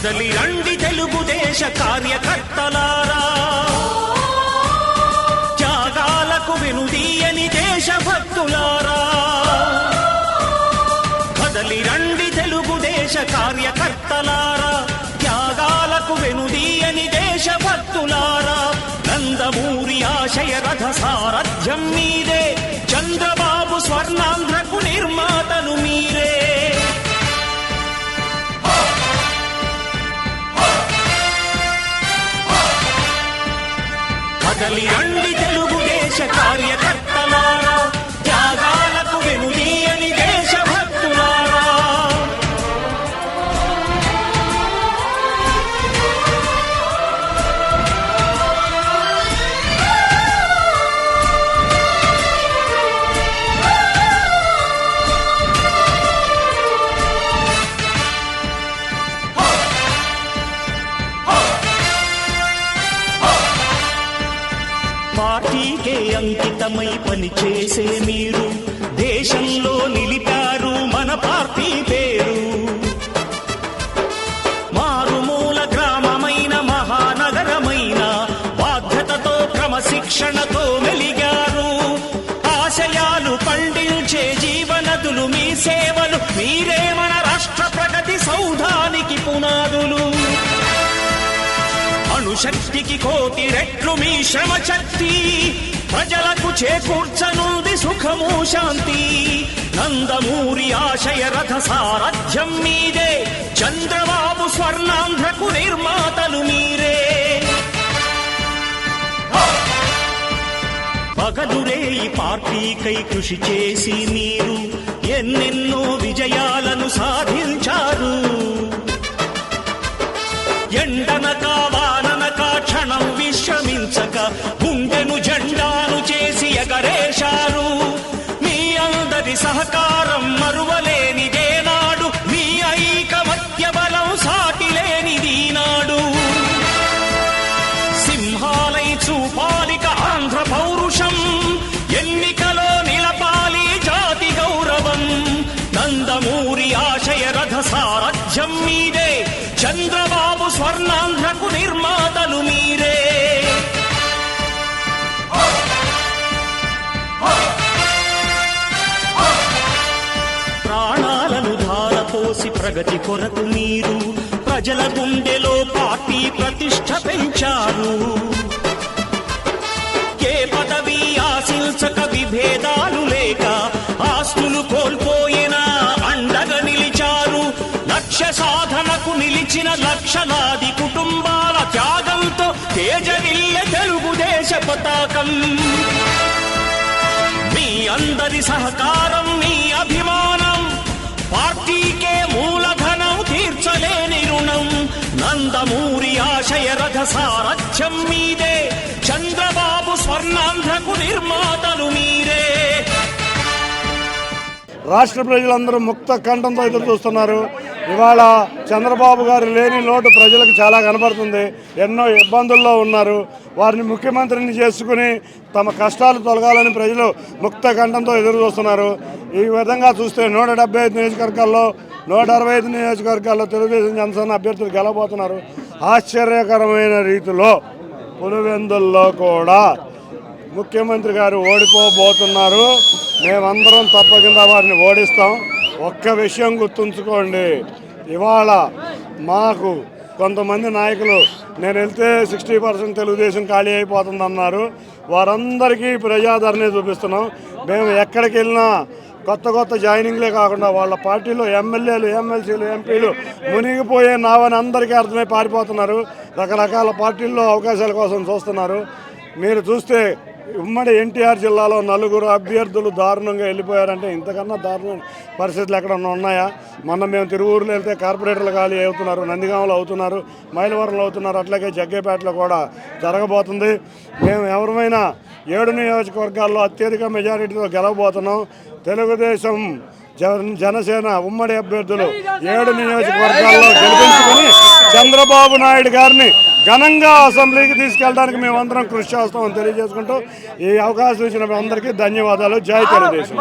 కదలి రండి తెలుగుదేశ కార్యకర్తలారా, త్యాగాలకు వెనుదీయని దేశభక్తులారా. కదలి రండి తెలుగుదేశ కార్యకర్తలారా, త్యాగాలకు వెనుదీయని దేశభక్తులారా. నందమూరి ఆశయ రథ సారథ్యం మీదే, చంద్రబాబు స్వర్ణాంధ్రకు నిర్మాతలు మీరే. కదలి రండి తెలుగుదేశ కార్యకర్తలారా, త్యాగాలకు వెనుదీయని దేశభక్తులారా. పార్టీకే అంకితమై పనిచేసే మీరు దేశంలో నిలిపారు మన పార్టీ పేరు. మారుమూల గ్రామమైన మహానగరమైన బాధ్యతతో క్రమశిక్షణతో మెలిగారు. ఆశయాలు పండించే జీవనదులు మీ సేవలు, మీరే మన రాష్ట్ర ప్రగతి సౌధానికి పునాదులు. అణుశక్తికి కోటి రెట్లు మీ శ్రమ శక్తి, ప్రజలకు చేకూర్చనుంది సుఖము శాంతి. నందమూరి ఆశయ రథ సారథ్యం మీదే, చంద్రబాబు స్వర్ణాంధ్రకు నిర్మాతలు మీరే. పగలురేయి పార్టీకై కృషి చేసి మీరు ఎన్నెన్నో విజయాలను సాధించారు. ఎండనక వాననక క్షణం విశ్రమించక గుండెను జెండాను చేసి ఎగరేశారు. మీ అందరి సహకారం మరువలేనిదేనాడు, మీ ఐకమత్య బలం సాటిలేనిదీనాడు. సింహాలై చూపాలిక ఆంధ్ర పౌరుషం, ఎన్నికలో నిలపాలి జాతి గౌరవం. నందమూరి ఆశయ రథ సారథ్యం మీదే, చంద్రబాబు స్వర్ణాంధ్రకు నిర్మాతలు మీరే. ప్రాణాలను ధారపోసి ప్రగతి కొరకు మీరు ప్రజల గుండెలో పార్టీ ప్రతిష్ఠ పెంచారు. ఏ పదవి ఆశించక విభేదాలు లేక ఆస్తులు కోల్పోయినా అండగా నిలిచారు. లక్ష్య సాధనకు నిలిచిన లక్షలాది కుటుంబాల త్యాగంతో తేజరిల్లె తెలుగుదేశ పతాకం. మీ అందరి సహకారం, మీ అభిమానం, పార్టీకే మూలధనం, తీర్చలేని రుణం. నందమూరి ఆశయ రథ సారథ్యం మీదే, చంద్రబాబు స్వర్ణాంధ్రకు నిర్మాతలు మీరే. రాష్ట్ర ప్రజలందరూ ముక్త కంఠంతో ఎదురు చూస్తున్నారు. ఇవాళ చంద్రబాబు గారు లేని లోటు ప్రజలకు చాలా కనబడుతుంది. ఎన్నో ఇబ్బందుల్లో ఉన్నారు. వారిని ముఖ్యమంత్రిని చేసుకుని తమ కష్టాలు తొలగాలని ప్రజలు ముక్త కంఠంతో ఎదురు చూస్తున్నారు. ఈ విధంగా చూస్తే 175 నియోజకవర్గాల్లో 165 నియోజకవర్గాల్లో తెలుగుదేశం జనసేన అభ్యర్థులు గెలవబోతున్నారు. ఆశ్చర్యకరమైన రీతిలో పులివెందుల్లో కూడా ముఖ్యమంత్రి గారు ఓడిపోబోతున్నారు. మేమందరం తప్పకుండా వారిని ఓడిస్తాం. ఒక్క విషయం గుర్తుంచుకోండి, ఇవాళ మాకు కొంతమంది నాయకులు నేను వెళ్తే 60% తెలుగుదేశం ఖాళీ అయిపోతుందన్నారు. వారందరికీ ప్రజాదరణ చూపిస్తున్నాం. మేము ఎక్కడికి వెళ్ళినా కొత్త జాయినింగ్లే కాకుండా వాళ్ళ పార్టీలో ఎమ్మెల్యేలు, ఎమ్మెల్సీలు, ఎంపీలు మునిగిపోయే నావని అందరికీ అర్థమై పారిపోతున్నారు. రకరకాల పార్టీల్లో అవకాశాల కోసం చూస్తున్నారు. మీరు చూస్తే ఉమ్మడి ఎన్టీఆర్ జిల్లాలో 4 అభ్యర్థులు దారుణంగా వెళ్ళిపోయారంటే ఇంతకన్నా దారుణమైన పరిస్థితులు ఎక్కడన్నా ఉన్నాయా? మొన్న మేము తిరువూరులో వెళ్తే కార్పొరేటర్లు ఖాళీ అవుతున్నారు, నందిగామలో అవుతున్నారు, మైలవరంలో అవుతున్నారు. అట్లాగే జగ్గేపేటలో కూడా జరగబోతుంది. మేము ఎవరైనా 7 నియోజకవర్గాల్లో అత్యధిక మెజారిటీతో గెలవబోతున్నాం. తెలుగుదేశం జనసేన ఉమ్మడి అభ్యర్థులు 7 నియోజకవర్గాల్లో గెలిపించుకొని చంద్రబాబు నాయుడు గారిని ఘనంగా అసెంబ్లీకి తీసుకెళ్ళడానికి మేమందరం కృషి చేస్తామని తెలియజేసుకుంటూ ఈ అవకాశం ఇచ్చిన అందరికీ ధన్యవాదాలు. జై తెలుగుదేశం.